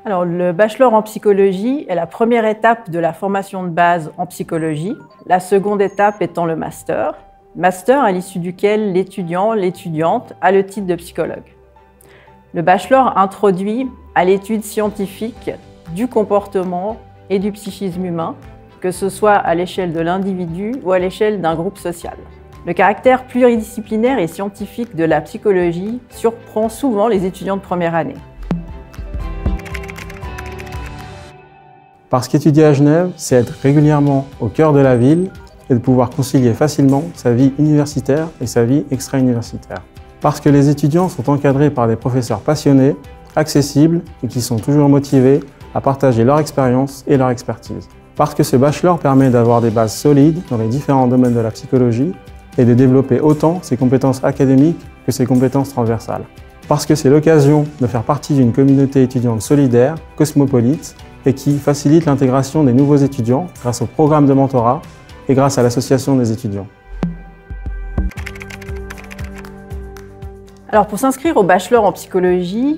Alors, le bachelor en psychologie est la première étape de la formation de base en psychologie, la seconde étape étant le master. Master à l'issue duquel l'étudiant, l'étudiante a le titre de psychologue. Le bachelor introduit à l'étude scientifique du comportement et du psychisme humain, que ce soit à l'échelle de l'individu ou à l'échelle d'un groupe social. Le caractère pluridisciplinaire et scientifique de la psychologie surprend souvent les étudiants de première année. Parce qu'étudier à Genève, c'est être régulièrement au cœur de la ville et de pouvoir concilier facilement sa vie universitaire et sa vie extra-universitaire. Parce que les étudiants sont encadrés par des professeurs passionnés, accessibles et qui sont toujours motivés à partager leur expérience et leur expertise. Parce que ce bachelor permet d'avoir des bases solides dans les différents domaines de la psychologie et de développer autant ses compétences académiques que ses compétences transversales. Parce que c'est l'occasion de faire partie d'une communauté étudiante solidaire, cosmopolite et qui facilite l'intégration des nouveaux étudiants grâce au programme de mentorat et grâce à l'association des étudiants. Alors, pour s'inscrire au bachelor en psychologie,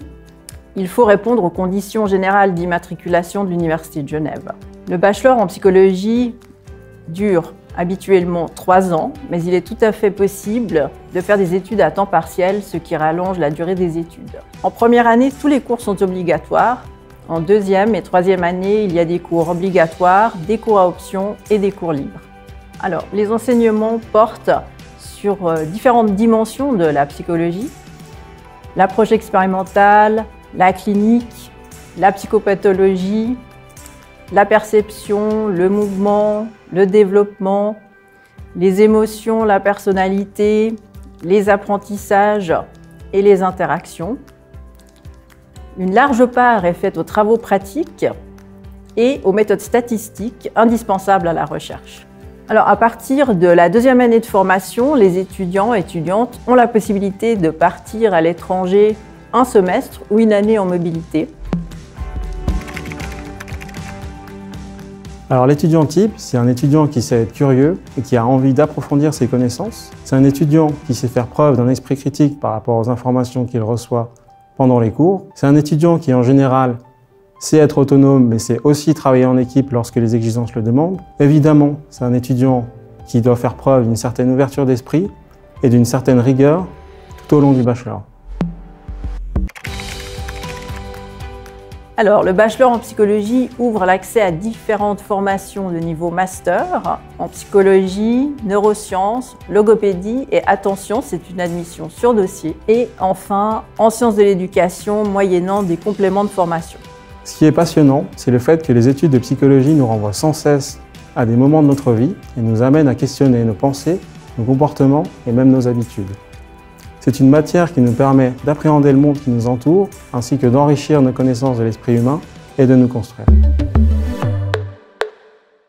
il faut répondre aux conditions générales d'immatriculation de l'Université de Genève. Le bachelor en psychologie dure habituellement 3 ans, mais il est tout à fait possible de faire des études à temps partiel, ce qui rallonge la durée des études. En première année, tous les cours sont obligatoires. En deuxième et troisième année, il y a des cours obligatoires, des cours à option et des cours libres. Alors, les enseignements portent sur différentes dimensions de la psychologie: l'approche expérimentale, la clinique, la psychopathologie, la perception, le mouvement, le développement, les émotions, la personnalité, les apprentissages et les interactions. Une large part est faite aux travaux pratiques et aux méthodes statistiques indispensables à la recherche. Alors, à partir de la deuxième année de formation, les étudiants et étudiantes ont la possibilité de partir à l'étranger un semestre ou une année en mobilité. Alors l'étudiant type, c'est un étudiant qui sait être curieux et qui a envie d'approfondir ses connaissances. C'est un étudiant qui sait faire preuve d'un esprit critique par rapport aux informations qu'il reçoit pendant les cours. C'est un étudiant qui en général sait être autonome mais sait aussi travailler en équipe lorsque les exigences le demandent. Évidemment, c'est un étudiant qui doit faire preuve d'une certaine ouverture d'esprit et d'une certaine rigueur tout au long du bachelor. Alors, le bachelor en psychologie ouvre l'accès à différentes formations de niveau master en psychologie, neurosciences, logopédie et attention, c'est une admission sur dossier. Et enfin, en sciences de l'éducation, moyennant des compléments de formation. Ce qui est passionnant, c'est le fait que les études de psychologie nous renvoient sans cesse à des moments de notre vie et nous amènent à questionner nos pensées, nos comportements et même nos habitudes. C'est une matière qui nous permet d'appréhender le monde qui nous entoure, ainsi que d'enrichir nos connaissances de l'esprit humain et de nous construire.